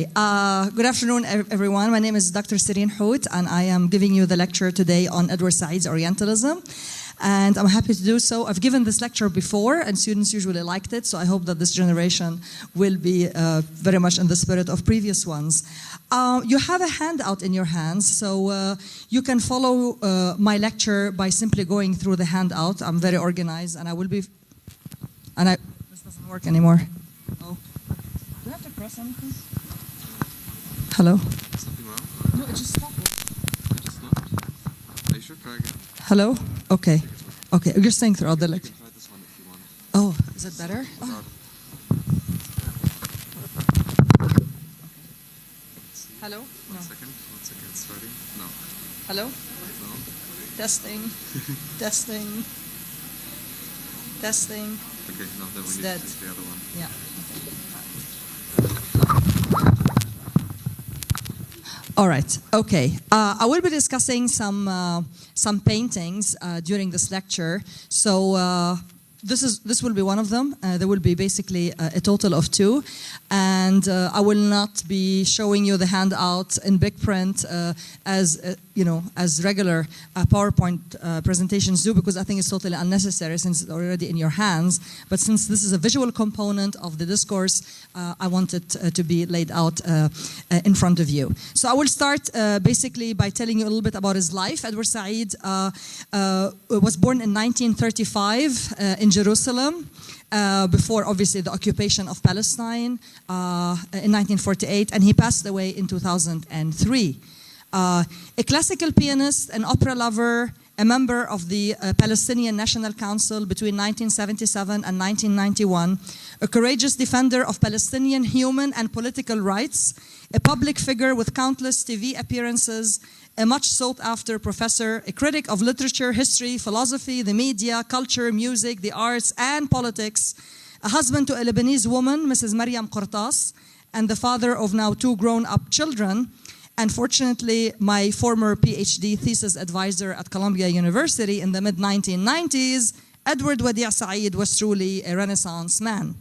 Okay, good afternoon, everyone. My name is Dr. Syrine Hout, and I am giving you the lecture today on Edward Said's Orientalism. And I'm happy to do so. I've given this lecture before, and students usually liked it, so I hope that this generation will be very much in the spirit of previous ones. You have a handout in your hands, so you can follow my lecture by simply going through the handout. I'm very organized, and I will be... This doesn't work anymore. Oh. Do you have to press anything? Hello? Something wrong? No, it just stopped. It just stopped? Are you sure? Try again. Hello? Okay. Okay, you're saying throughout the lecture. Try this one if you want. Oh, is it better? Oh. Hello? No. One second, it's starting. No. Hello? No. Testing. Testing. Testing. Okay, no, then we It's need dead. to use the other one. Yeah. All right. Okay. I will be discussing some paintings during this lecture. So this will be one of them. There will be basically a total of two, and I will not be showing you the handout in big print as as regular PowerPoint presentations do, because I think it's totally unnecessary since it's already in your hands. But since this is a visual component of the discourse, I want it to be laid out in front of you. So I will start basically by telling you a little bit about his life. Edward Said was born in 1935 in Jerusalem, before obviously the occupation of Palestine in 1948, and he passed away in 2003. A classical pianist, an opera lover, a member of the Palestinian National Council between 1977 and 1991, a courageous defender of Palestinian human and political rights, a public figure with countless TV appearances, a much sought-after professor, a critic of literature, history, philosophy, the media, culture, music, the arts, and politics, a husband to a Lebanese woman, Mrs. Mariam Qortas, and the father of now two grown-up children. And fortunately, my former PhD thesis advisor at Columbia University in the mid-1990s, Edward Wadi' Said, was truly a Renaissance man.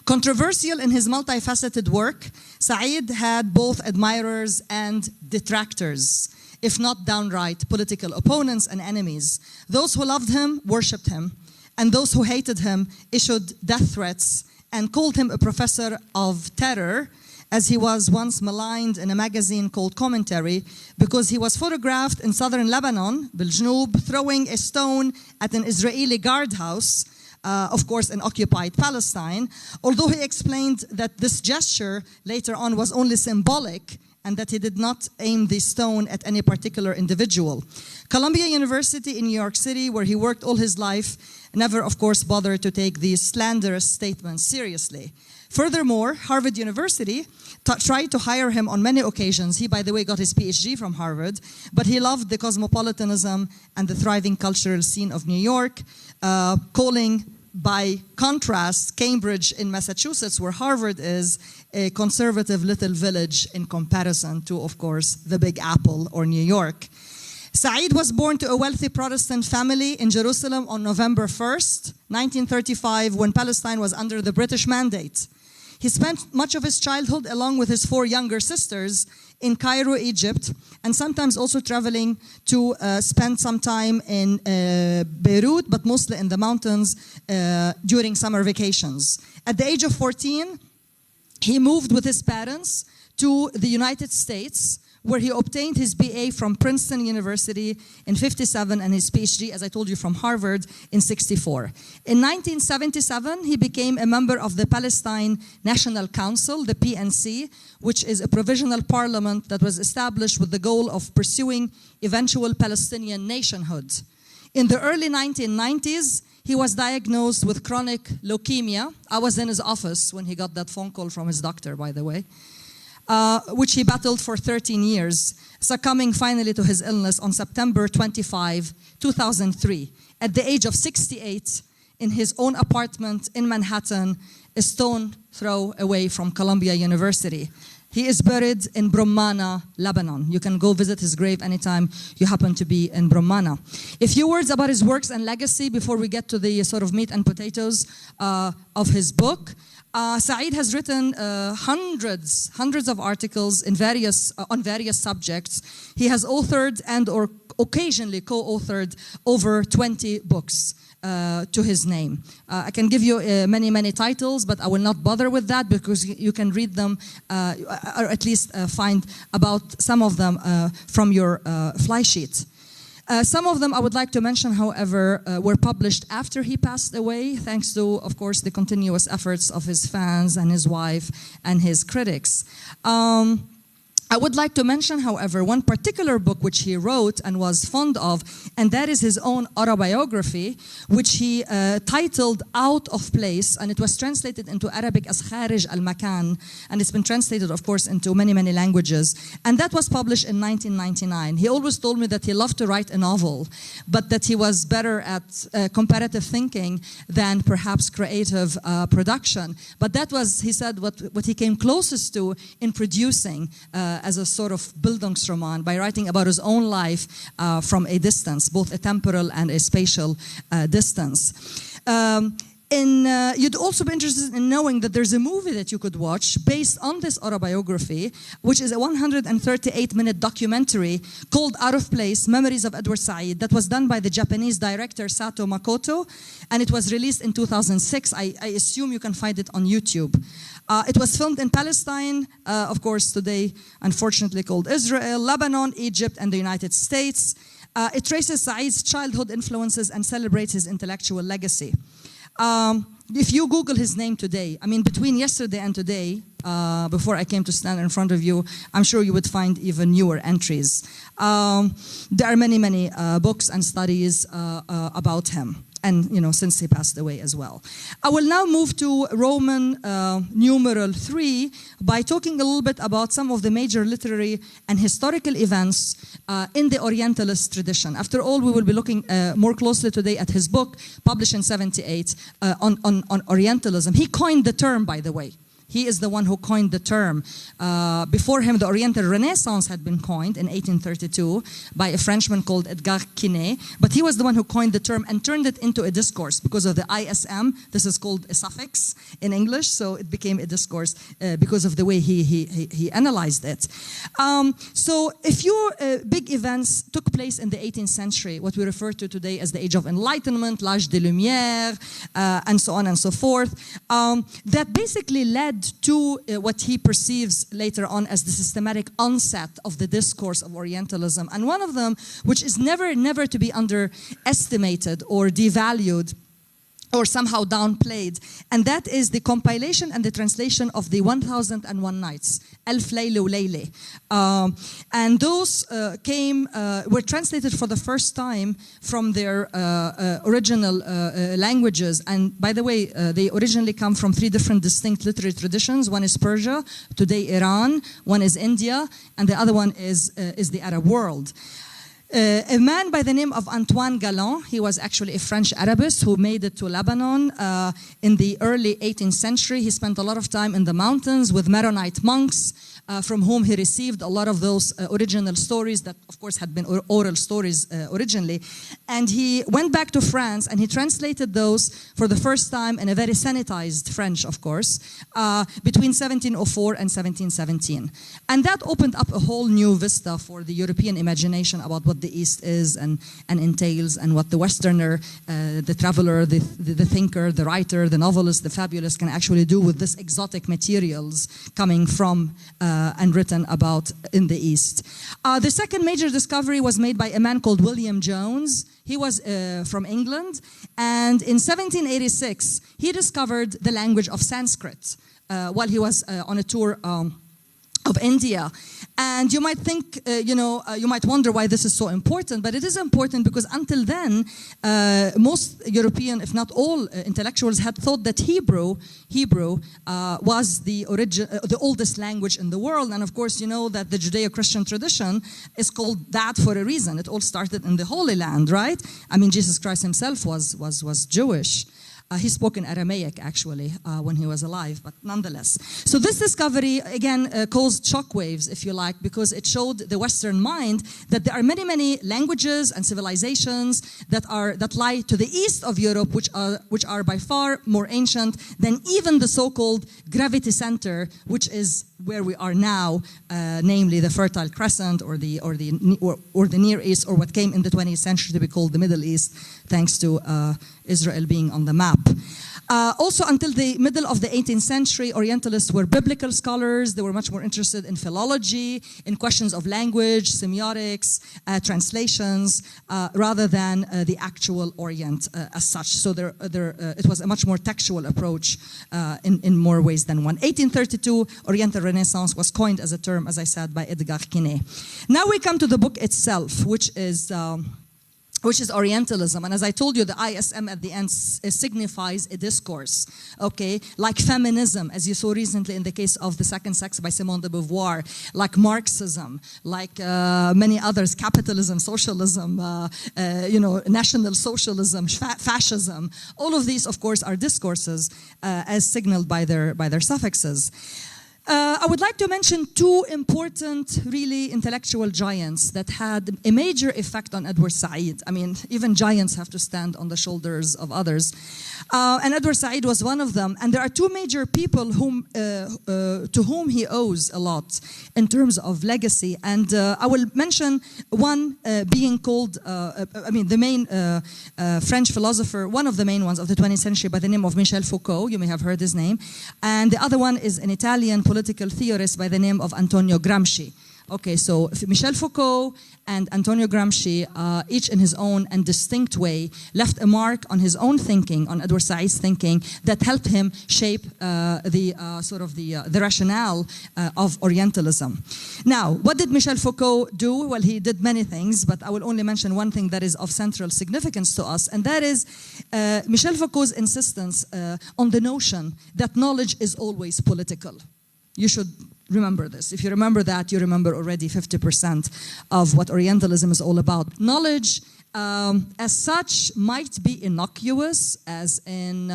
Controversial in his multifaceted work, Said had both admirers and detractors, if not downright political opponents and enemies. Those who loved him worshipped him, and those who hated him issued death threats and called him a professor of terror, as he was once maligned in a magazine called Commentary because he was photographed in southern Lebanon, Biljnoub, throwing a stone at an Israeli guardhouse, of course in occupied Palestine, although he explained that this gesture later on was only symbolic and that he did not aim the stone at any particular individual. Columbia University in New York City, where he worked all his life, never, of course, bothered to take these slanderous statements seriously. Furthermore, Harvard University tried to hire him on many occasions. He, by the way, got his PhD from Harvard, but he loved the cosmopolitanism and the thriving cultural scene of New York, calling, by contrast, Cambridge in Massachusetts, where Harvard is, a conservative little village in comparison to, of course, the Big Apple or New York. Said was born to a wealthy Protestant family in Jerusalem on November 1st, 1935, when Palestine was under the British Mandate. He spent much of his childhood, along with his four younger sisters, in Cairo, Egypt, and sometimes also traveling to spend some time in Beirut, but mostly in the mountains during summer vacations. At the age of 14, he moved with his parents to the United States, where he obtained his BA from Princeton University in '57 and his PhD, as I told you, from Harvard in '64. In 1977, he became a member of the Palestine National Council, the PNC, which is a provisional parliament that was established with the goal of pursuing eventual Palestinian nationhood. In the early 1990s, he was diagnosed with chronic leukemia. I was in his office when he got that phone call from his doctor, by the way. Which he battled for 13 years, succumbing finally to his illness on September 25, 2003, at the age of 68, in his own apartment in Manhattan, a stone throw away from Columbia University. He is buried in Brummana, Lebanon. You can go visit his grave anytime you happen to be in Brummana. A few words about his works and legacy before we get to the sort of meat and potatoes of his book. Saeed has written hundreds of articles in on various subjects. He has authored and or occasionally co-authored over 20 books to his name. I can give you many titles, but I will not bother with that because you can read them or at least find about some of them from your fly sheet. Some of them I would like to mention, however, were published after he passed away, thanks to, of course, the continuous efforts of his fans and his wife and his critics. I would like to mention, however, one particular book which he wrote and was fond of, and that is his own autobiography, which he titled Out of Place, and it was translated into Arabic as Kharij al-Makan, and it's been translated, of course, into many languages, and that was published in 1999. He always told me that he loved to write a novel, but that he was better at comparative thinking than perhaps creative production. But that was, he said, what he came closest to in producing as a sort of Bildungsroman by writing about his own life from a distance, both a temporal and a spatial distance. You'd also be interested in knowing that there's a movie that you could watch based on this autobiography, which is a 138-minute documentary called Out of Place, Memories of Edward Said, that was done by the Japanese director Sato Makoto, and it was released in 2006. I assume you can find it on YouTube. It was filmed in Palestine, of course, today unfortunately called Israel, Lebanon, Egypt, and the United States. It traces Said's childhood influences and celebrates his intellectual legacy. If you Google his name today, I mean, between yesterday and today, before I came to stand in front of you, I'm sure you would find even newer entries. There are many books and studies about him. And, you know, since he passed away as well. I will now move to Roman numeral 3 by talking a little bit about some of the major literary and historical events in the Orientalist tradition. After all, we will be looking more closely today at his book, published in 1978, on Orientalism. He coined the term, by the way. He is the one who coined the term. Before him, the Oriental Renaissance had been coined in 1832 by a Frenchman called Edgar Quinet, but he was the one who coined the term and turned it into a discourse because of the ISM. This is called a suffix in English, so it became a discourse because of the way he analyzed it. So a few big events took place in the 18th century, what we refer to today as the Age of Enlightenment, l'âge des Lumières, and so on and so forth, that basically led to what he perceives later on as the systematic onset of the discourse of Orientalism. And one of them, which is never to be underestimated or devalued or somehow downplayed, and that is the compilation and the translation of the 1001 Nights, Alf Layla wa Layla. And those were translated for the first time from their original languages. And by the way, they originally come from 3 different distinct literary traditions. One is Persia, today Iran, one is India, and the other one is the Arab world. A man by the name of Antoine Galland, he was actually a French Arabist who made it to Lebanon in the early 18th century. He spent a lot of time in the mountains with Maronite monks, from whom he received a lot of those original stories that, of course, had been oral stories originally. And he went back to France and he translated those for the first time in a very sanitized French, of course, between 1704 and 1717. And that opened up a whole new vista for the European imagination about what the East is and entails, and what the Westerner, the traveler, the thinker, the writer, the novelist, the fabulist can actually do with this exotic materials coming from and written about in the East. The second major discovery was made by a man called William Jones. He was from England, and in 1786 he discovered the language of Sanskrit while he was on a tour of India. And you might think, you might wonder why this is so important, but it is important because until then, most European, if not all intellectuals, had thought that Hebrew was the oldest language in the world. And of course, you know that the Judeo-Christian tradition is called that for a reason. It all started in the Holy Land, right? I mean, Jesus Christ himself was Jewish. He spoke in Aramaic, actually, when he was alive, but nonetheless. So this discovery, again, caused shockwaves, if you like, because it showed the Western mind that there are many, many languages and civilizations that lie to the east of Europe, which are by far more ancient than even the so-called gravity center, which is where we are now, namely the Fertile Crescent or the Near East, or what came in the 20th century to be called the Middle East, thanks to Israel being on the map. Also, until the middle of the 18th century, Orientalists were biblical scholars. They were much more interested in philology, in questions of language, semiotics, translations, rather than the actual Orient as such. So it was a much more textual approach in more ways than one. 1832, Oriental Renaissance was coined as a term, as I said, by Edgar Quinet. Now we come to the book itself, which is Orientalism. And as I told you, the ISM at the end signifies a discourse, okay? Like feminism, as you saw recently in the case of The Second Sex by Simone de Beauvoir, like Marxism, like many others, capitalism, socialism, National Socialism, fascism. All of these, of course, are discourses as signaled by their suffixes. I would like to mention two important, really intellectual giants that had a major effect on Edward Said. I mean, even giants have to stand on the shoulders of others. And Edward Said was one of them. And there are two major people to whom he owes a lot in terms of legacy. And I will mention one being called, the main French philosopher, one of the main ones of the 20th century by the name of Michel Foucault. You may have heard his name. And the other one is an Italian political theorist by the name of Antonio Gramsci. Okay, so Michel Foucault and Antonio Gramsci, each in his own and distinct way, left a mark on his own thinking, on Edward Said's thinking, that helped him shape the rationale of Orientalism. Now, what did Michel Foucault do? Well, he did many things, but I will only mention one thing that is of central significance to us, and that is Michel Foucault's insistence on the notion that knowledge is always political. You should remember this. If you remember that, you remember already 50% of what Orientalism is all about. Knowledge, as such, might be innocuous, as in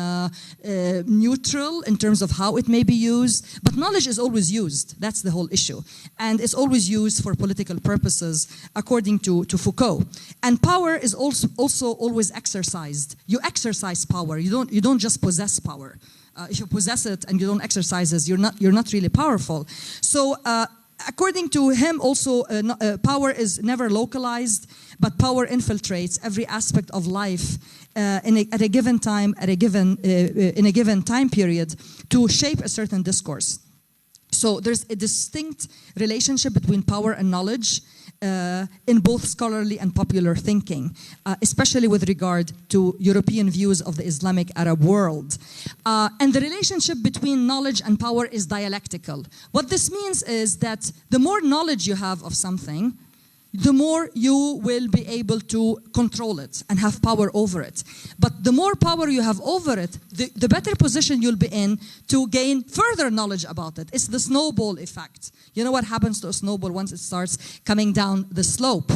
neutral in terms of how it may be used, but knowledge is always used. That's the whole issue. And it's always used for political purposes, according to Foucault. And power is also always exercised. You exercise power. You don't just possess power. If you possess it and you don't exercise it, you're not really powerful. So, according to him, also power is never localized, but power infiltrates every aspect of life at a given time, in a given time period, to shape a certain discourse. So there's a distinct relationship between power and knowledge in both scholarly and popular thinking, especially with regard to European views of the Islamic Arab world. And the relationship between knowledge and power is dialectical. What this means is that the more knowledge you have of something, the more you will be able to control it and have power over it. But the more power you have over it, the better position you'll be in to gain further knowledge about it. It's the snowball effect. You know what happens to a snowball once it starts coming down the slope?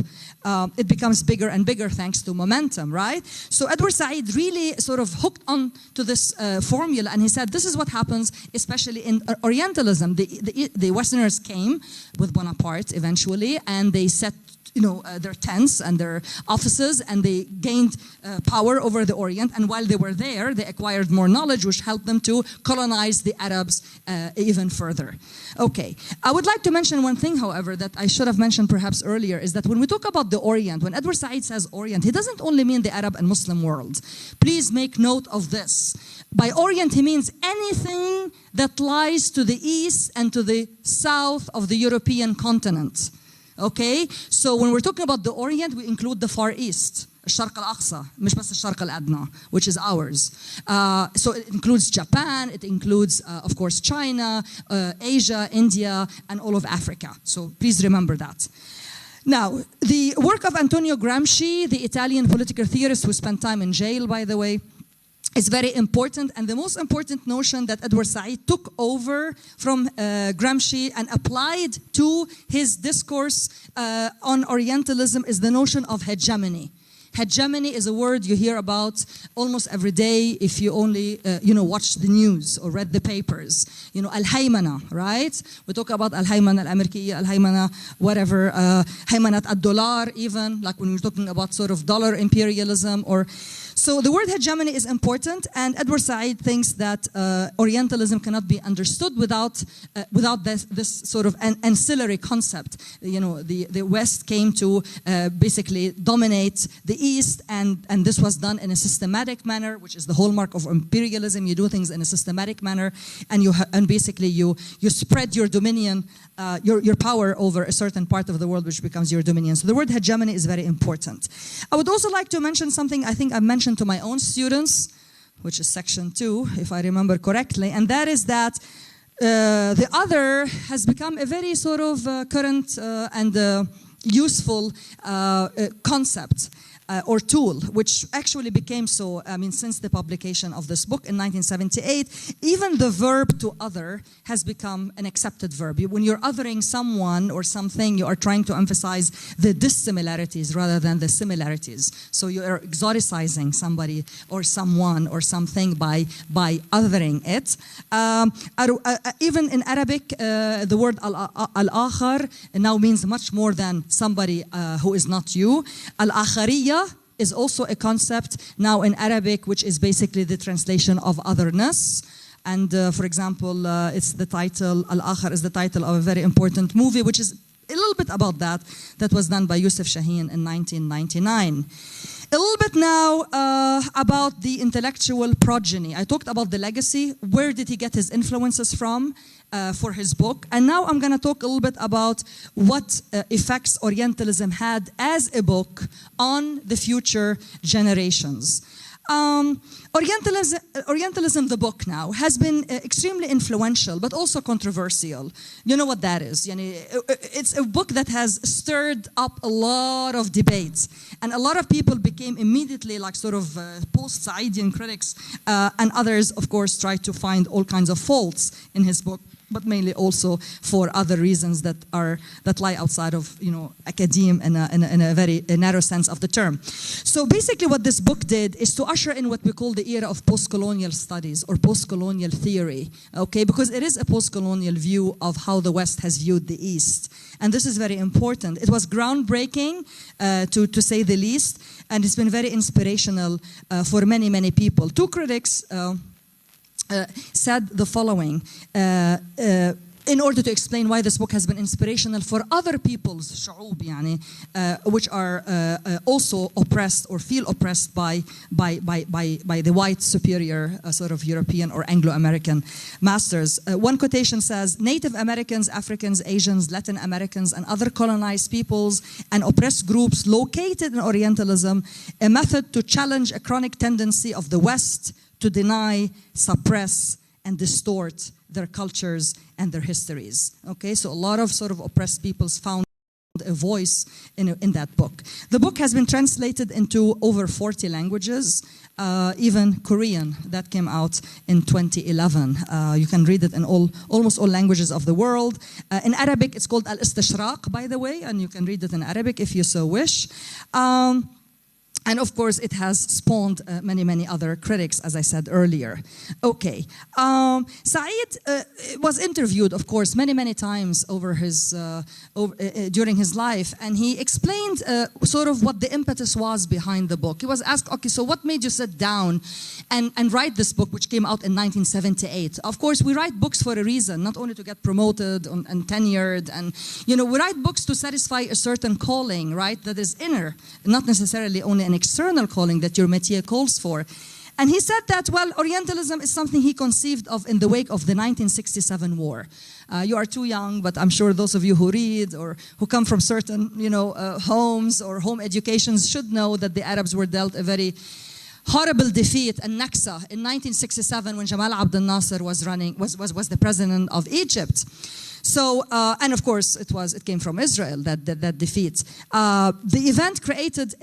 It becomes bigger and bigger thanks to momentum, right? So Edward Said really sort of hooked on to this formula, and he said this is what happens, especially in Orientalism. The Westerners came with Bonaparte eventually, and they set their tents and their offices, and they gained power over the Orient. And while they were there, they acquired more knowledge, which helped them to colonize the Arabs even further. Okay, I would like to mention one thing, however, that I should have mentioned perhaps earlier, is that when we talk about the Orient, when Edward Said says Orient, he doesn't only mean the Arab and Muslim world. Please make note of this. By Orient, he means anything that lies to the east and to the south of the European continent. Okay, so when we're talking about the Orient, we include the Far East, الشرق الأقصى, مش بس الشرق الأدنى, which is ours. So it includes Japan, it includes, of course, China, Asia, India, and all of Africa. So please remember that. Now, the work of Antonio Gramsci, the Italian political theorist who spent time in jail, by the way, is very important, and the most important notion that Edward Said took over from Gramsci and applied to his discourse on Orientalism is the notion of hegemony. Hegemony is a word you hear about almost every day if you only, watch the news or read the papers. Al-Haymana, right? We talk about Al-Haymana al-Amerikiyya, Al-Haymana, whatever, Haymanat ad-Dollar even, like when we're talking about sort of dollar imperialism or... So the word hegemony is important, and Edward Said thinks that Orientalism cannot be understood without this sort of ancillary concept. The West came to basically dominate the East, and this was done in a systematic manner, which is the hallmark of imperialism. You do things in a systematic manner, and basically you spread your dominion, your power over a certain part of the world, which becomes your dominion. So the word hegemony is very important. I would also like to mention something I think I've mentioned to my own students, which is section 2, if I remember correctly, and that is that the other has become a very sort of current and useful concept. Or tool, which actually became so, since the publication of this book in 1978, even the verb to other has become an accepted verb. When you're othering someone or something, you are trying to emphasize the dissimilarities rather than the similarities. So you are exoticizing somebody or someone or something by othering it. Even in Arabic, the word al-akhar now means much more than somebody who is not you. Al-akhariya is also a concept now in Arabic, which is basically the translation of otherness. And for example, it's the title, Al-Akhar is the title of a very important movie, which is a little bit about that was done by Yusuf Shaheen in 1999. A little bit now about the intellectual progeny. I talked about the legacy. Where did he get his influences from for his book? And now I'm going to talk a little bit about what effects Orientalism had as a book on the future generations. Orientalism, the book now, has been extremely influential, but also controversial. You know what that is. It's a book that has stirred up a lot of debates. And a lot of people became immediately like sort of post-Saidian critics. And others, of course, tried to find all kinds of faults in his book, but mainly also for other reasons that lie outside of academe in a very narrow sense of the term. So basically what this book did is to usher in what we call the era of post-colonial studies or post-colonial theory, okay? Because it is a post-colonial view of how the West has viewed the East. And this is very important. It was groundbreaking, to say the least, and it's been very inspirational for many, many people. Two critics said the following, in order to explain why this book has been inspirational for other people's شعوب, which are also oppressed or feel oppressed by the white superior sort of European or Anglo-American masters. One quotation says, Native Americans, Africans, Asians, Latin Americans, and other colonized peoples and oppressed groups located in Orientalism, a method to challenge a chronic tendency of the West to deny, suppress, and distort their cultures and their histories. Okay, so a lot of sort of oppressed peoples found a voice in that book. The book has been translated into over 40 languages, even Korean, that came out in 2011. You can read it in almost all languages of the world. In Arabic, it's called Al-Istishraq, by the way, and you can read it in Arabic if you so wish. And of course, it has spawned many, many other critics, as I said earlier. Okay, Said was interviewed, of course, many, many times during his life, and he explained sort of what the impetus was behind the book. He was asked, okay, so what made you sit down and write this book, which came out in 1978? Of course, we write books for a reason, not only to get promoted and tenured, and we write books to satisfy a certain calling, right, that is inner, not necessarily only an external calling that your métier calls for. And he said that, well, Orientalism is something he conceived of in the wake of the 1967 war. You are too young, but I'm sure those of you who read or who come from certain, homes or home educations should know that the Arabs were dealt a very horrible defeat and Naksa in 1967 when Jamal Abdel Nasser was the president of Egypt. So, and of course, it came from Israel, that defeat. The event created,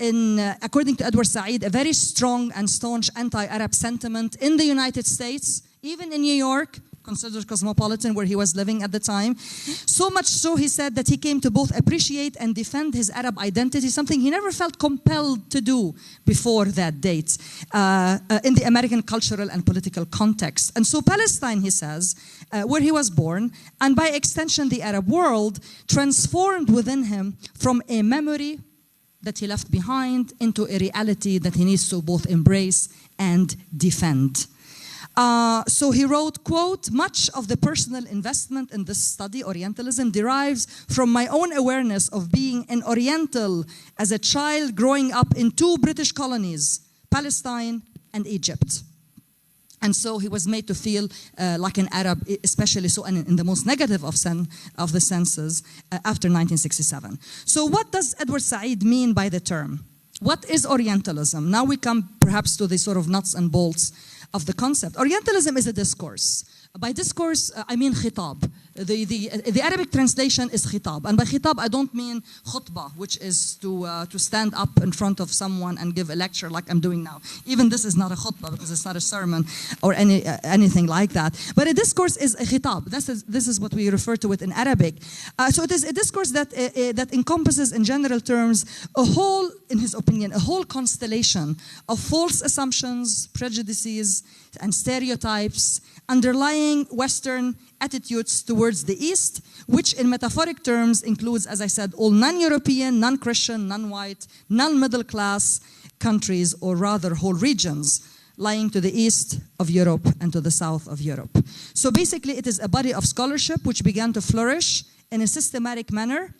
according to Edward Said, a very strong and staunch anti-Arab sentiment in the United States, even in New York, considered cosmopolitan where he was living at the time. So much so, he said that he came to both appreciate and defend his Arab identity, something he never felt compelled to do before that date in the American cultural and political context. And so Palestine, he says, where he was born, and by extension the Arab world, transformed within him from a memory that he left behind into a reality that he needs to both embrace and defend. So he wrote, quote, much of the personal investment in this study, Orientalism, derives from my own awareness of being an Oriental as a child growing up in two British colonies, Palestine and Egypt. And so he was made to feel like an Arab, especially so in the most negative of the senses after 1967. So what does Edward Said mean by the term? What is Orientalism? Now we come perhaps to the sort of nuts and bolts of the concept. Orientalism is a discourse. By discourse, I mean khitab. The Arabic translation is khitab. And by khitab, I don't mean khutbah, which is to stand up in front of someone and give a lecture like I'm doing now. Even this is not a khutbah because it's not a sermon or anything like that. But a discourse is a khitab. This is what we refer to it in Arabic. So it is a discourse that encompasses, in general terms, a whole, in his opinion, a whole constellation of false assumptions, prejudices, and stereotypes underlying Western attitudes towards the East, which in metaphoric terms includes, as I said, all non-European, non-Christian, non-white, non-middle class countries, or rather whole regions lying to the east of Europe and to the south of Europe. So basically it is a body of scholarship which began to flourish in a systematic manner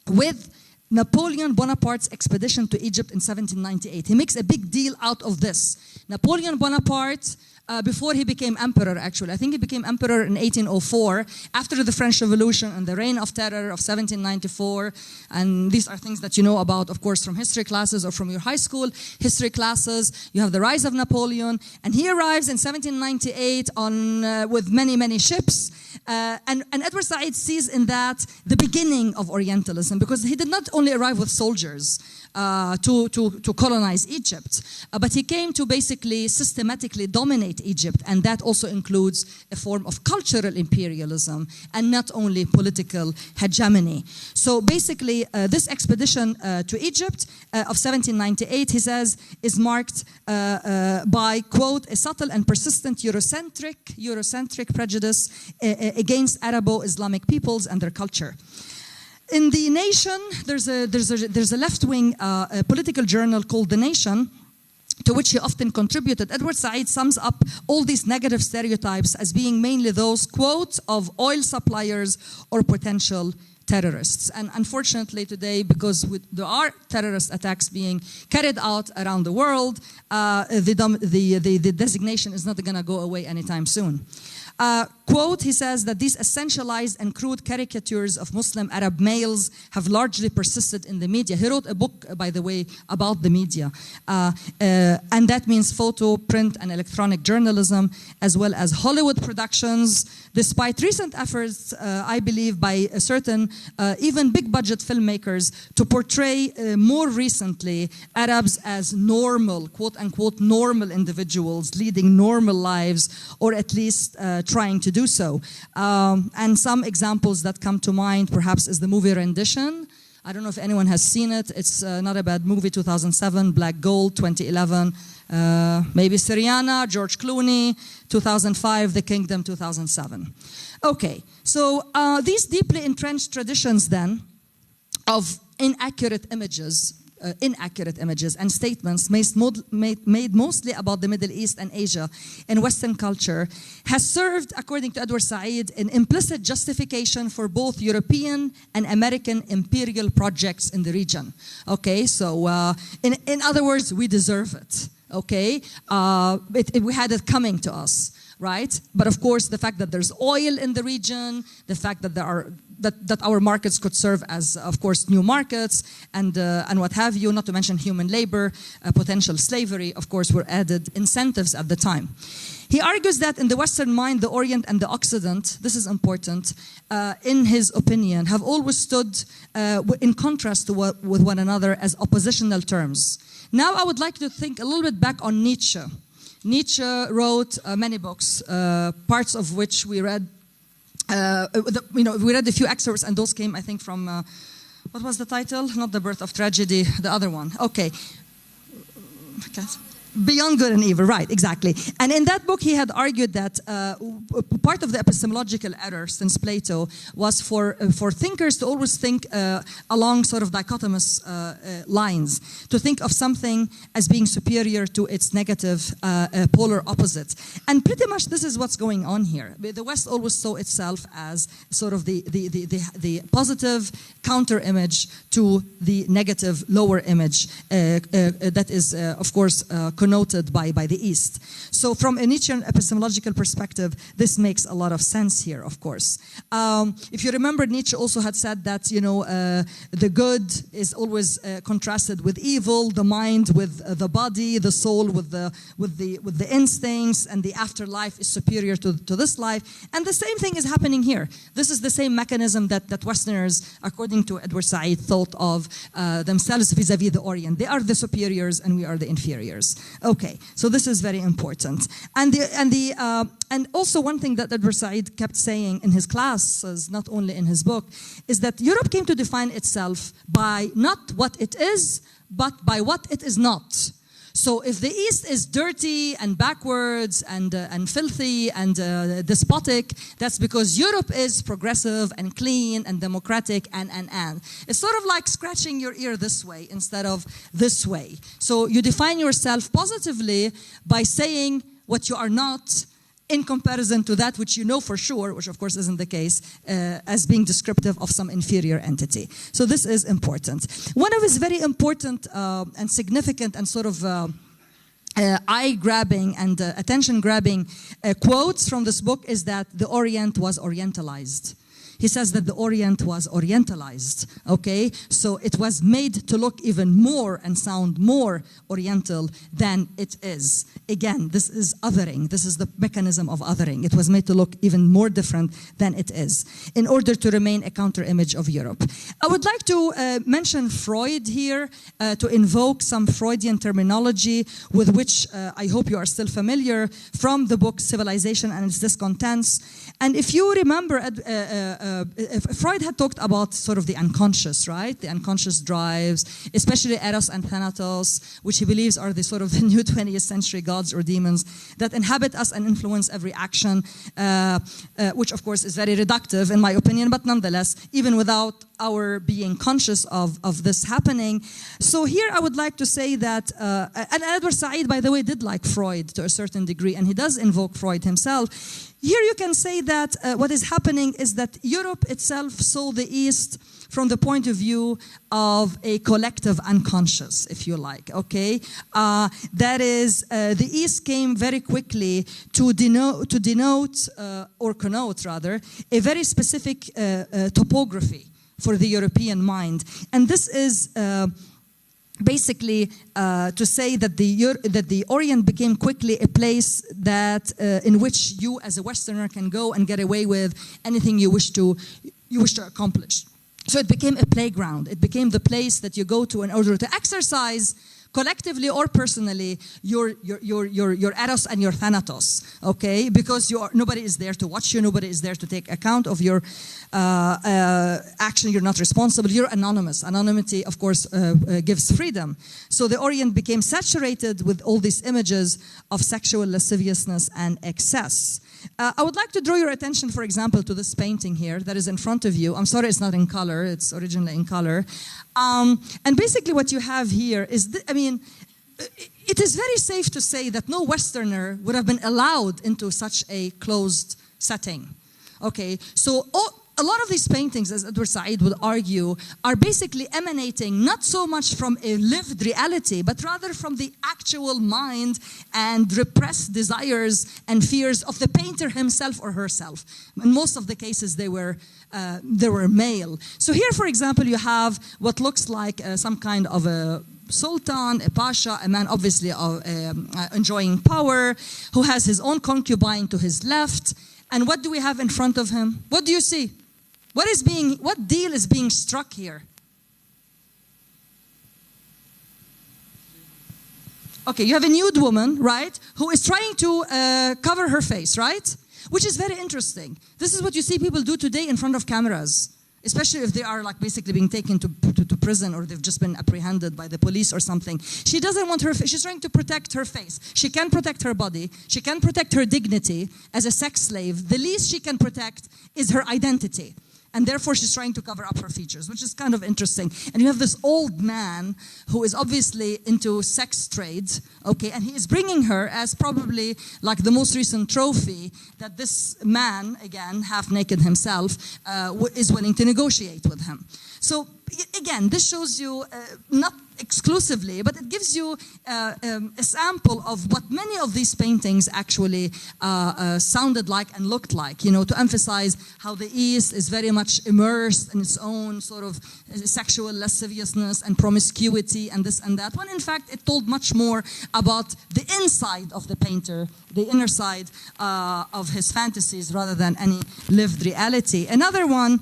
with Napoleon Bonaparte's expedition to Egypt in 1798. He makes a big deal out of this. Napoleon Bonaparte, before he became emperor, actually. I think he became emperor in 1804, after the French Revolution and the Reign of Terror of 1794. And these are things that you know about, of course, from history classes or from your high school history classes. You have the rise of Napoleon. And he arrives in 1798 with many, many ships. And Edward Said sees in that the beginning of Orientalism, because he did not only arrive with soldiers to colonize Egypt, but he came to basically systematically dominate Egypt, and that also includes a form of cultural imperialism and not only political hegemony. So basically, this expedition to Egypt of 1798, he says, is marked by, quote, a subtle and persistent Eurocentric prejudice against Arabo-Islamic peoples and their culture. In The Nation, there's a left-wing political journal called The Nation, to which he often contributed. Edward Said sums up all these negative stereotypes as being mainly those, quote, of oil suppliers or potential terrorists. And unfortunately today, because there are terrorist attacks being carried out around the world, the designation is not going to go away anytime soon. Quote, he says that these essentialized and crude caricatures of Muslim Arab males have largely persisted in the media. He wrote a book, by the way, about the media. And that means photo, print, and electronic journalism, as well as Hollywood productions, despite recent efforts, I believe, by certain even big-budget filmmakers to portray more recently Arabs as normal, quote-unquote, normal individuals leading normal lives, or at least trying to do so. And some examples that come to mind, perhaps, is the movie Rendition. I don't know if anyone has seen it. It's not a bad movie, 2007, Black Gold, 2011, maybe Syrine, George Clooney, 2005, The Kingdom, 2007. Okay, so these deeply entrenched traditions then of inaccurate images and statements made mostly about the Middle East and Asia in Western culture has served, according to Edward Said, an implicit justification for both European and American imperial projects in the region. Okay, so in other words, we deserve it. Okay, we had it coming to us, right? But of course, the fact that there's oil in the region, the fact that that our markets could serve as, of course, new markets and what have you, not to mention human labor, potential slavery, of course, were added incentives at the time. He argues that in the Western mind, the Orient and the Occident, this is important, in his opinion, have always stood in contrast with one another as oppositional terms. Now I would like to think a little bit back on Nietzsche. Nietzsche wrote many books, parts of which we read. We read a few excerpts, and those came, I think, from what was the title? Not The Birth of Tragedy, the other one. Okay. Beyond Good and Evil, right, exactly. And in that book, he had argued that part of the epistemological error since Plato was for thinkers to always think along sort of dichotomous lines, to think of something as being superior to its negative polar opposite. And pretty much this is what's going on here. The West always saw itself as sort of the positive counter image to the negative lower image that is, of course, connoted by the East. So from a Nietzschean epistemological perspective, this makes a lot of sense here, of course. If you remember, Nietzsche also had said that, the good is always contrasted with evil, the mind with the body, the soul with the instincts, and the afterlife is superior to this life. And the same thing is happening here. This is the same mechanism that Westerners, according to Edward Said, thought of themselves vis-a-vis the Orient. They are the superiors and we are the inferiors. Okay, so this is very important. And also one thing that Edward Said kept saying in his classes, not only in his book, is that Europe came to define itself by not what it is, but by what it is not. So if the East is dirty and backwards and filthy and despotic, that's because Europe is progressive and clean and democratic and. It's sort of like scratching your ear this way instead of this way. So you define yourself positively by saying what you are not in comparison to that which you know for sure, which of course isn't the case, as being descriptive of some inferior entity. So this is important. One of his very important and significant and sort of eye-grabbing and attention-grabbing quotes from this book is that the Orient was Orientalized. He says that the Orient was Orientalized, okay? So it was made to look even more and sound more Oriental than it is. Again, this is othering. This is the mechanism of othering. It was made to look even more different than it is in order to remain a counter-image of Europe. I would like to mention Freud here to invoke some Freudian terminology with which I hope you are still familiar from the book Civilization and Its Discontents. And if you remember, Freud had talked about sort of the unconscious, right? The unconscious drives, especially Eros and Thanatos, which he believes are the sort of the new 20th century gods or demons that inhabit us and influence every action, which of course is very reductive in my opinion, but nonetheless, even without our being conscious of this happening. So here I would like to say that, and Edward Said, by the way, did like Freud to a certain degree, and he does invoke Freud himself. Here you can say that what is happening is that Europe itself saw the East from the point of view of a collective unconscious, if you like, okay? That is, the East came very quickly to denote or connote, rather, a very specific topography for the European mind. And this is basically to say that the Orient became quickly a place that in which you as a Westerner can go and get away with anything you wish to accomplish. So it became a playground. It became the place that you go to in order to exercise collectively or personally your Eros and your Thanatos, okay? Because nobody is there to watch you, nobody is there to take account of your action, you're not responsible, you're anonymous. Anonymity, of course, gives freedom. So the Orient became saturated with all these images of sexual lasciviousness and excess. I would like to draw your attention, for example, to this painting here that is in front of you. I'm sorry it's not in color, it's originally in color. And basically what you have here is, it is very safe to say that no Westerner would have been allowed into such a closed setting. Okay, so a lot of these paintings, as Edward Said would argue, are basically emanating not so much from a lived reality, but rather from the actual mind and repressed desires and fears of the painter himself or herself. In most of the cases, they were male. So here, for example, you have what looks like some kind of a sultan, a pasha, a man obviously enjoying power, who has his own concubine to his left. And what do we have in front of him? What do you see? What deal is being struck here? Okay, you have a nude woman, right, who is trying to cover her face, right? Which is very interesting. This is what you see people do today in front of cameras, especially if they are like basically being taken to prison or they've just been apprehended by the police or something. She doesn't want her face. She's trying to protect her face. She can protect her body. She can protect her dignity as a sex slave. The least she can protect is her identity. And therefore, she's trying to cover up her features, which is kind of interesting. And you have this old man who is obviously into sex trade, okay, and he is bringing her as probably like the most recent trophy that this man, again, half naked himself, is willing to negotiate with him. So again, this shows you not exclusively, but it gives you a sample of what many of these paintings actually sounded like and looked like, you know, to emphasize how the East is very much immersed in its own sort of sexual lasciviousness and promiscuity and this and that, when in fact it told much more about the inside of the painter, the inner side of his fantasies rather than any lived reality. Another one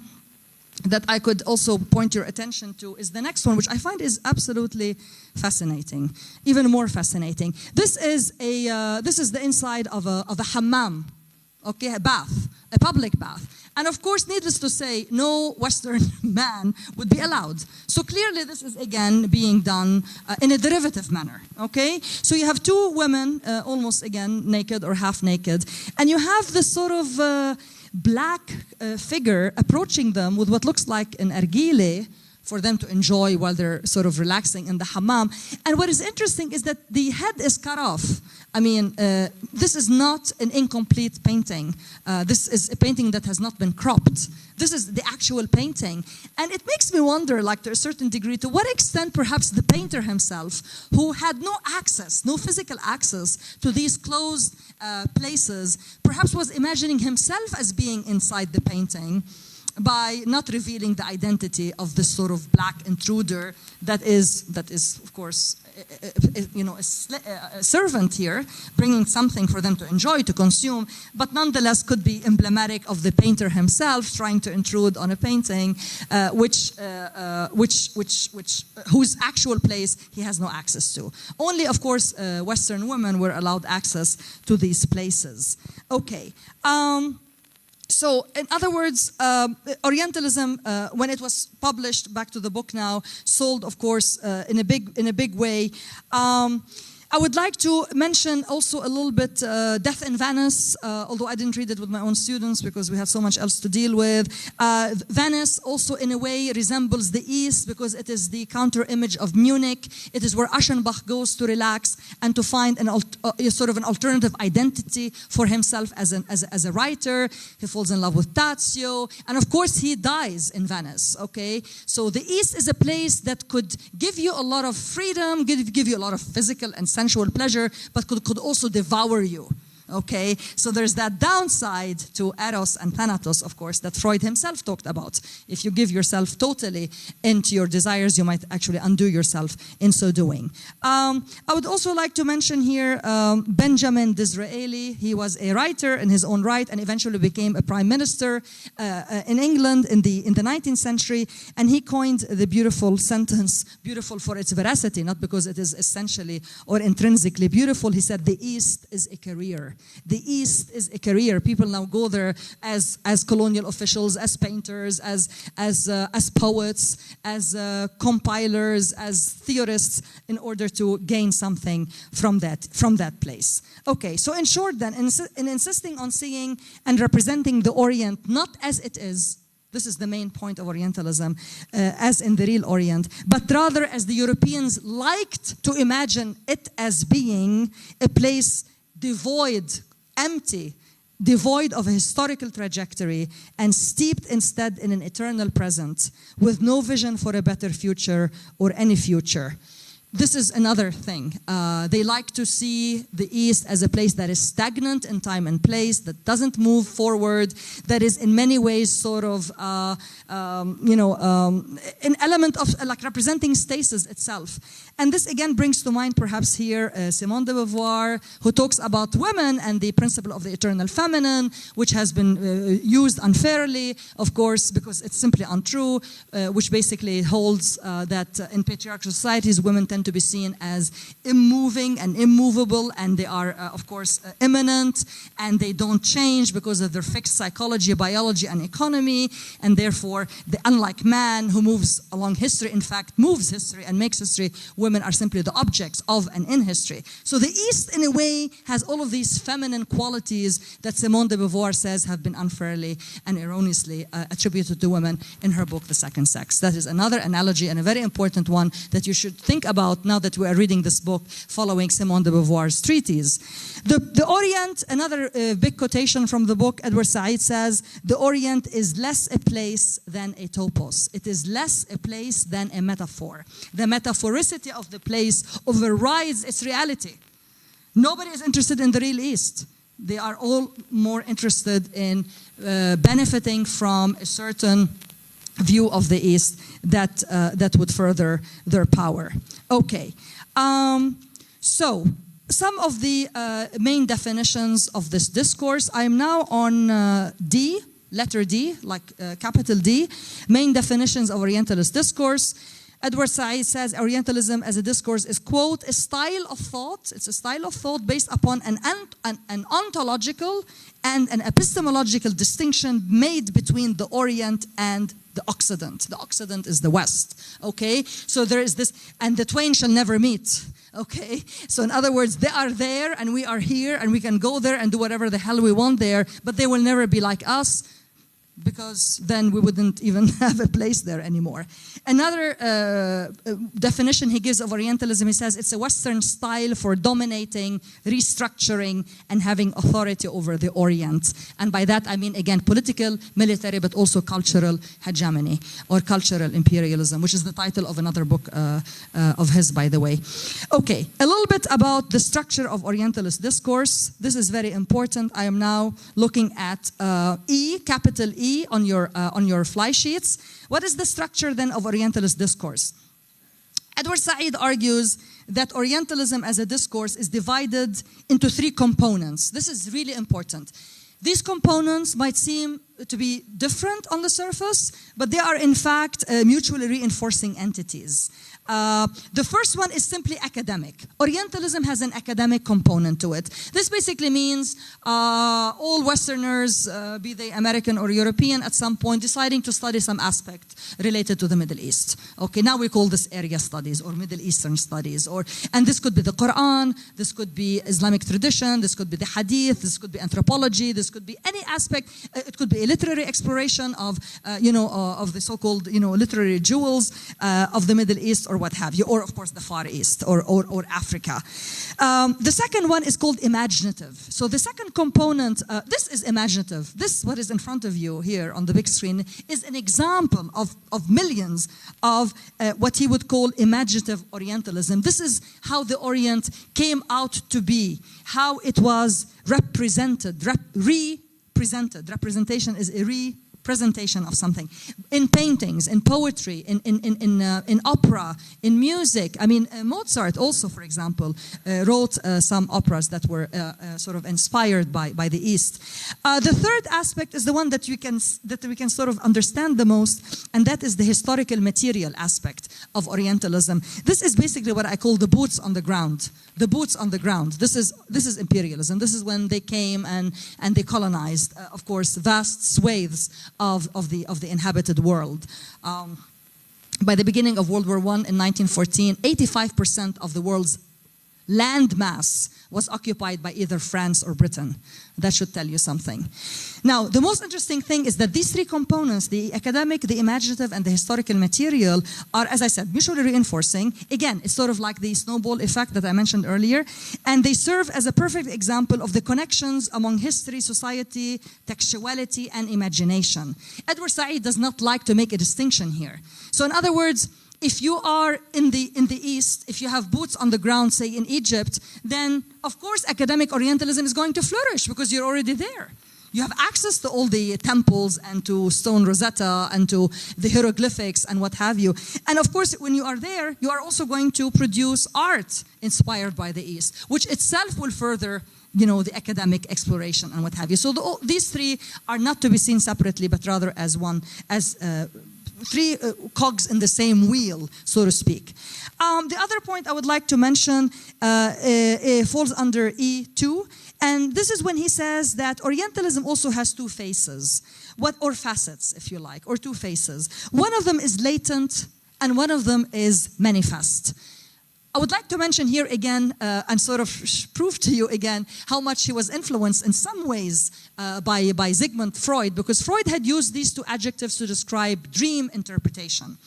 that I could also point your attention to is the next one, which I find is absolutely fascinating, even more fascinating. This is the inside of a hammam, okay, a bath, a public bath. And of course, needless to say, no Western man would be allowed. So clearly this is again being done in a derivative manner, okay? So you have two women, almost again naked or half naked, and you have this sort of black figure approaching them with what looks like an argile for them to enjoy while they're sort of relaxing in the hammam. And what is interesting is that the head is cut off. I mean, this is not an incomplete painting. This is a painting that has not been cropped. This is the actual painting. And it makes me wonder, like to a certain degree, to what extent perhaps the painter himself, who had no access, no physical access to these closed places, perhaps was imagining himself as being inside the painting by not revealing the identity of this sort of black intruder that is of course, you know, a servant here, bringing something for them to enjoy, to consume, but nonetheless could be emblematic of the painter himself trying to intrude on a painting, whose actual place he has no access to. Only, of course, Western women were allowed access to these places. Okay. So, in other words, Orientalism, when it was published, back to the book now, sold, of course, in a big way. I would like to mention also a little bit Death in Venice, although I didn't read it with my own students because we had so much else to deal with. Venice also in a way resembles the East because it is the counter image of Munich. It is where Aschenbach goes to relax and to find sort of an alternative identity for himself as a writer. He falls in love with Tazio, and of course he dies in Venice, okay? So the East is a place that could give you a lot of freedom, give you a lot of physical and sensual pleasure, but could also devour you. Okay, so there's that downside to Eros and Thanatos, of course, that Freud himself talked about. If you give yourself totally into your desires, you might actually undo yourself in so doing. I would also like to mention here Benjamin Disraeli. He was a writer in his own right and eventually became a prime minister in England in the 19th century. And he coined the beautiful sentence, beautiful for its veracity, not because it is essentially or intrinsically beautiful. He said, "The East is a career." The East is a career. People now go there as colonial officials, as painters, as poets, as compilers, as theorists, in order to gain something from that place. Okay, so in short then, in insisting on seeing and representing the Orient not as it is, this is the main point of Orientalism, as in the real Orient, but rather as the Europeans liked to imagine it as being a place devoid, empty, devoid of a historical trajectory, and steeped instead in an eternal present, with no vision for a better future or any future. This is another thing. They like to see the East as a place that is stagnant in time and place, that doesn't move forward, that is in many ways sort of, an element of like representing stasis itself. And this again brings to mind perhaps here Simone de Beauvoir, who talks about women and the principle of the eternal feminine, which has been used unfairly, of course, because it's simply untrue, which basically holds that in patriarchal societies, women tend tend to be seen as immoving and immovable, and they are, of course, immanent, and they don't change because of their fixed psychology, biology, and economy, and therefore, unlike man, who moves along history, in fact, moves history and makes history, women are simply the objects of and in history. So the East, in a way, has all of these feminine qualities that Simone de Beauvoir says have been unfairly and erroneously attributed to women in her book, The Second Sex. That is another analogy and a very important one that you should think about now that we are reading this book following Simone de Beauvoir's treatise. The Orient, another big quotation from the book, Edward Said says, the Orient is less a place than a topos. It is less a place than a metaphor. The metaphoricity of the place overrides its reality. Nobody is interested in the real East. They are all more interested in benefiting from a certain view of the East that would further their power. Okay, so some of the main definitions of this discourse. I am now on D, letter D, like capital D, main definitions of Orientalist discourse. Edward Said says Orientalism as a discourse is, quote, a style of thought. It's a style of thought based upon an ontological and an epistemological distinction made between the Orient and the Occident. The Occident is the West, okay? So there is this, and the twain shall never meet, okay? So in other words, they are there and we are here and we can go there and do whatever the hell we want there, but they will never be like us, because then we wouldn't even have a place there anymore. Another definition he gives of Orientalism, he says it's a Western style for dominating, restructuring, and having authority over the Orient. And by that I mean, again, political, military, but also cultural hegemony, or cultural imperialism, which is the title of another book of his, by the way. Okay, a little bit about the structure of Orientalist discourse. This is very important. I am now looking at E, capital E, on your fly sheets. What is the structure then of Orientalist discourse? Edward Said argues that Orientalism as a discourse is divided into three components. This is really important. These components might seem to be different on the surface, but they are in fact mutually reinforcing entities. The first one is simply academic. Orientalism has an academic component to it. This basically means all Westerners, be they American or European, at some point deciding to study some aspect related to the Middle East. Okay, now we call this area studies or Middle Eastern studies. And this could be the Quran, this could be Islamic tradition, this could be the Hadith, this could be anthropology, this could be any aspect. It could be a literary exploration of, of the so-called, literary jewels of the Middle East, or what have you, or of course the Far East or Africa. The second one is called imaginative. So the second component, this is imaginative. This, what is in front of you here on the big screen, is an example of millions of what he would call imaginative Orientalism. This is how the Orient came out to be, how it was represented, represented. Representation is a representation of something. In paintings, in poetry, in opera, in music. I mean, Mozart also, for example, wrote some operas that were sort of inspired by the East. The third aspect is the one that we can sort of understand the most, and that is the historical material aspect of Orientalism. This is basically what I call the boots on the ground. The boots on the ground. This is imperialism. This is when they came and they colonized, of course, vast swathes of the inhabited world. By the beginning of World War I in 1914, 85% of the world's land mass was occupied by either France or Britain. That should tell you something. Now, the most interesting thing is that these three components, the academic, the imaginative, and the historical material, are, as I said, mutually reinforcing. Again, it's sort of like the snowball effect that I mentioned earlier, and they serve as a perfect example of the connections among history, society, textuality, and imagination. Edward Said does not like to make a distinction here. So in other words, if you are in the East, if you have boots on the ground, say in Egypt, then of course academic Orientalism is going to flourish because you're already there. You have access to all the temples and to stone Rosetta and to the hieroglyphics and what have you. And of course, when you are there, you are also going to produce art inspired by the East, which itself will further the academic exploration and what have you. So these three are not to be seen separately, but rather as one, as cogs in the same wheel, so to speak. The other point I would like to mention falls under E2, and this is when he says that Orientalism also has two faces, or facets, if you like, or two faces. One of them is latent, and one of them is manifest. I would like to mention here again and sort of prove to you again how much he was influenced in some ways by Sigmund Freud, because Freud had used these two adjectives to describe dream interpretation,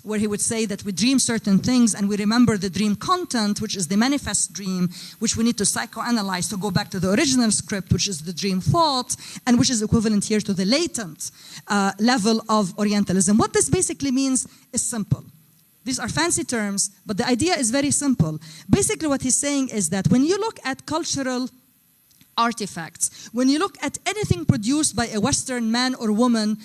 where he would say that we dream certain things and we remember the dream content, which is the manifest dream, which we need to psychoanalyze to go back to the original script, which is the dream thought, and which is equivalent here to the latent level of Orientalism. What this basically means is simple. These are fancy terms, but the idea is very simple. Basically what he's saying is that when you look at cultural artifacts, when you look at anything produced by a Western man or woman,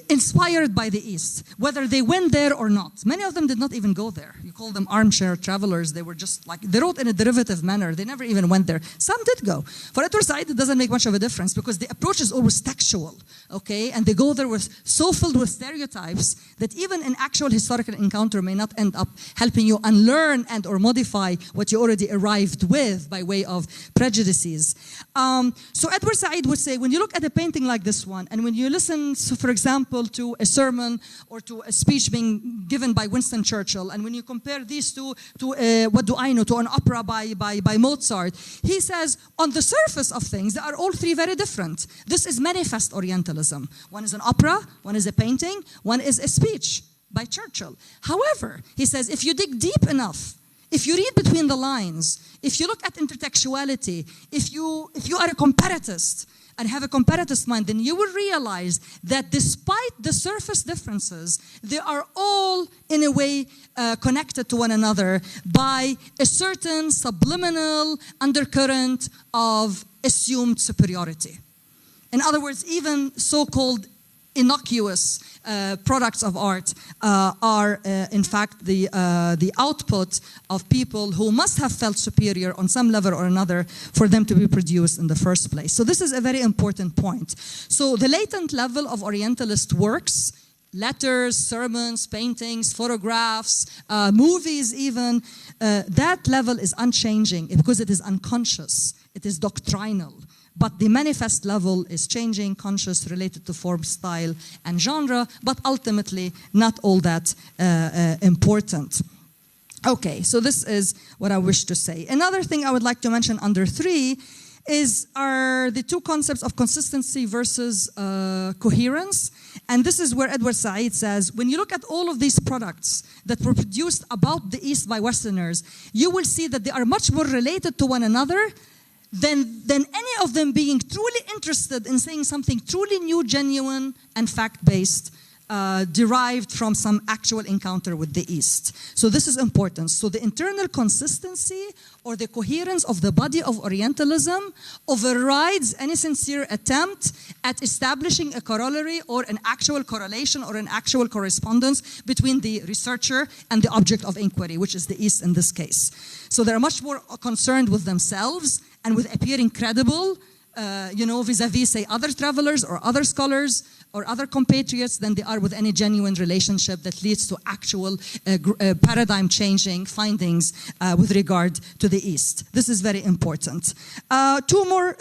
inspired by the East, whether they went there or not. Many of them did not even go there. You call them armchair travelers. They were just like, they wrote in a derivative manner. They never even went there. Some did go. For Edward Said, it doesn't make much of a difference because the approach is always textual, okay? And they go there with so filled with stereotypes that even an actual historical encounter may not end up helping you unlearn and or modify what you already arrived with by way of prejudices. So Edward Said would say, when you look at a painting like this one, and when you listen, so for example, to a sermon or to a speech being given by Winston Churchill, and when you compare these two to what do I know, to an opera by Mozart, he says on the surface of things they are all three very different. This is manifest Orientalism. One is an opera, one is a painting, one is a speech by Churchill. However, he says if you dig deep enough, if you read between the lines, if you look at intertextuality, if you are a comparatist and have a comparatist mind, then you will realize that despite the surface differences, they are all in a way connected to one another by a certain subliminal undercurrent of assumed superiority. In other words, even so-called innocuous products of art are in fact the output of people who must have felt superior on some level or another for them to be produced in the first place. So this is a very important point. So the latent level of Orientalist works, letters, sermons, paintings, photographs, movies even, that level is unchanging because it is unconscious, it is doctrinal. But the manifest level is changing, conscious, related to form, style, and genre, but ultimately not all that important. Okay, so this is what I wish to say. Another thing I would like to mention under 3 are the two concepts of consistency versus coherence. And this is where Edward Said says, when you look at all of these products that were produced about the East by Westerners, you will see that they are much more related to one another than any of them being truly interested in saying something truly new, genuine, and fact-based, derived from some actual encounter with the East. So this is important. So the internal consistency or the coherence of the body of Orientalism overrides any sincere attempt at establishing a corollary or an actual correlation or an actual correspondence between the researcher and the object of inquiry, which is the East in this case. So they're much more concerned with themselves and with appearing credible, vis-a-vis, say, other travelers or other scholars or other compatriots than they are with any genuine relationship that leads to actual paradigm-changing findings with regard to the East. This is very important. Two more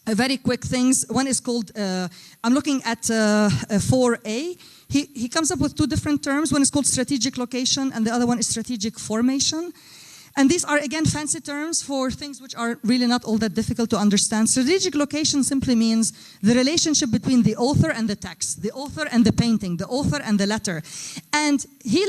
very quick things. One is called, I'm looking at 4A. He comes up with two different terms. One is called strategic location, and the other one is strategic formation. And these are, again, fancy terms for things which are really not all that difficult to understand. Strategic location simply means the relationship between the author and the text, the author and the painting, the author and the letter. And he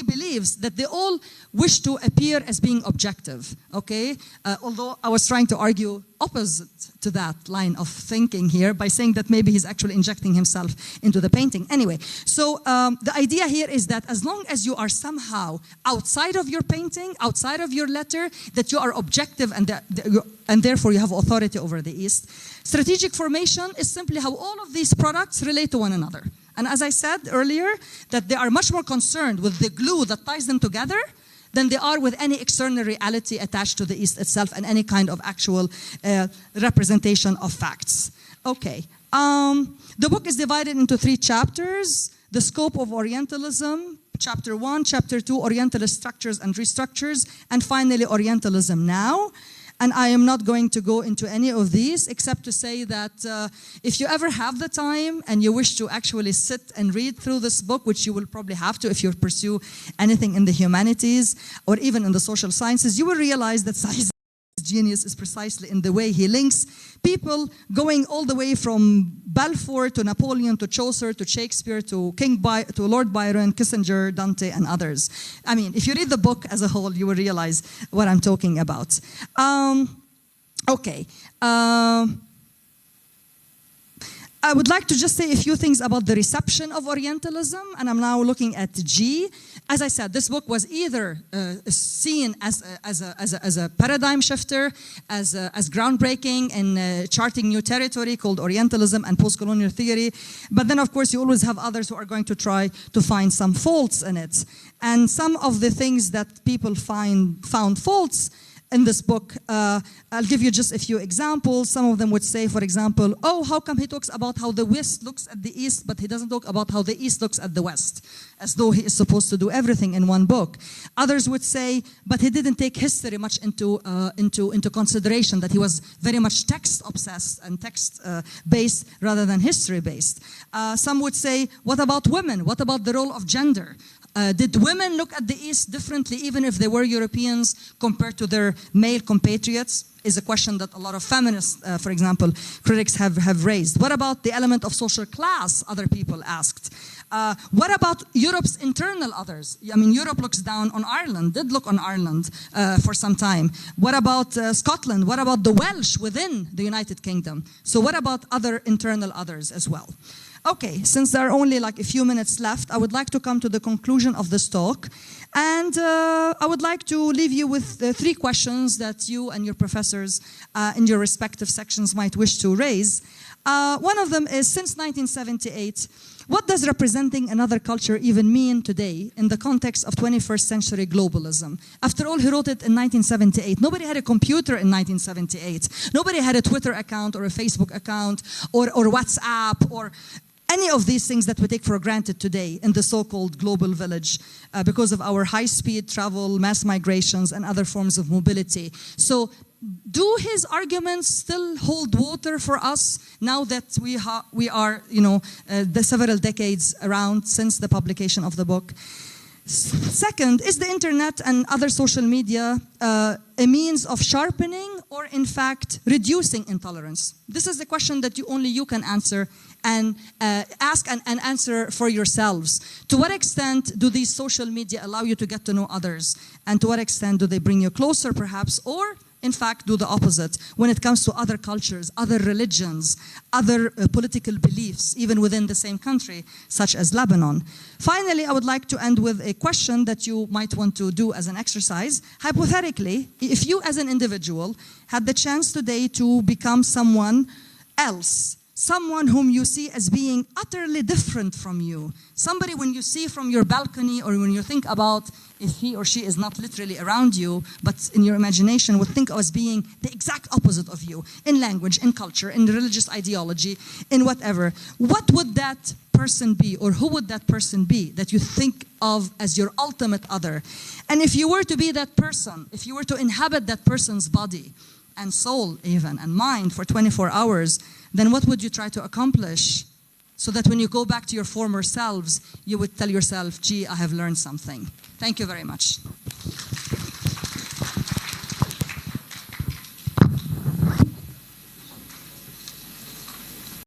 believes that they all wish to appear as being objective, okay? Although I was trying to argue opposite to that line of thinking here by saying that maybe he's actually injecting himself into the painting. Anyway, so the idea here is that as long as you are somehow outside of your painting, outside of your letter, that you are objective and therefore you have authority over the East. Strategic formation is simply how all of these products relate to one another. And as I said earlier, that they are much more concerned with the glue that ties them together than they are with any external reality attached to the East itself and any kind of actual representation of facts. Okay, The book is divided into 3 chapters. The scope of Orientalism, Chapter 1, Chapter 2, Orientalist structures and restructures, and finally Orientalism now. And I am not going to go into any of these except to say that if you ever have the time and you wish to actually sit and read through this book, which you will probably have to if you pursue anything in the humanities or even in the social sciences, you will realize that Said's genius is precisely in the way he links people going all the way from Balfour to Napoleon to Chaucer to Shakespeare to to Lord Byron, Kissinger, Dante, and others. I mean, if you read the book as a whole, you will realize what I'm talking about. Okay. I would like to just say a few things about the reception of Orientalism, and I'm now looking at G. As I said, this book was either seen as a paradigm shifter, as groundbreaking in charting new territory called Orientalism and post-colonial theory, but then of course you always have others who are going to try to find some faults in it. And some of the things that people found faults in this book, I'll give you just a few examples. Some of them would say, for example, oh, how come he talks about how the West looks at the East, but he doesn't talk about how the East looks at the West, as though he is supposed to do everything in one book. Others would say, but he didn't take history much into consideration, that he was very much text-obsessed and text-based rather than history-based. Some would say, what about women? What about the role of gender? Did women look at the East differently, even if they were Europeans, compared to their male compatriots? Is a question that a lot of feminists, for example, critics have raised. What about the element of social class, other people asked? What about Europe's internal others? I mean, Europe looks down on Ireland, did look on Ireland for some time. What about Scotland? What about the Welsh within the United Kingdom? So what about other internal others as well? Okay, since there are only like a few minutes left, I would like to come to the conclusion of this talk. And I would like to leave you with 3 questions that you and your professors in your respective sections might wish to raise. One of them is, since 1978, what does representing another culture even mean today in the context of 21st century globalism? After all, he wrote it in 1978. Nobody had a computer in 1978. Nobody had a Twitter account or a Facebook account or WhatsApp or any of these things that we take for granted today in the so-called global village because of our high-speed travel, mass migrations, and other forms of mobility. So do his arguments still hold water for us now that we are, you know, the several decades around since the publication of the book? Second, is the internet and other social media a means of sharpening or in fact reducing intolerance? This is the question that only you can answer and ask and answer for yourselves. To what extent do these social media allow you to get to know others? And to what extent do they bring you closer perhaps, or in fact do the opposite when it comes to other cultures, other religions, other political beliefs, even within the same country, such as Lebanon? Finally, I would like to end with a question that you might want to do as an exercise. Hypothetically, if you as an individual had the chance today to become someone else, someone whom you see as being utterly different from you, somebody when you see from your balcony or when you think about if he or she is not literally around you, but in your imagination would think of as being the exact opposite of you in language, in culture, in religious ideology, in whatever, what would that person be, or who would that person be that you think of as your ultimate other? And if you were to be that person, if you were to inhabit that person's body and soul even, and mind for 24 hours, then what would you try to accomplish so that when you go back to your former selves, you would tell yourself, gee, I have learned something. Thank you very much.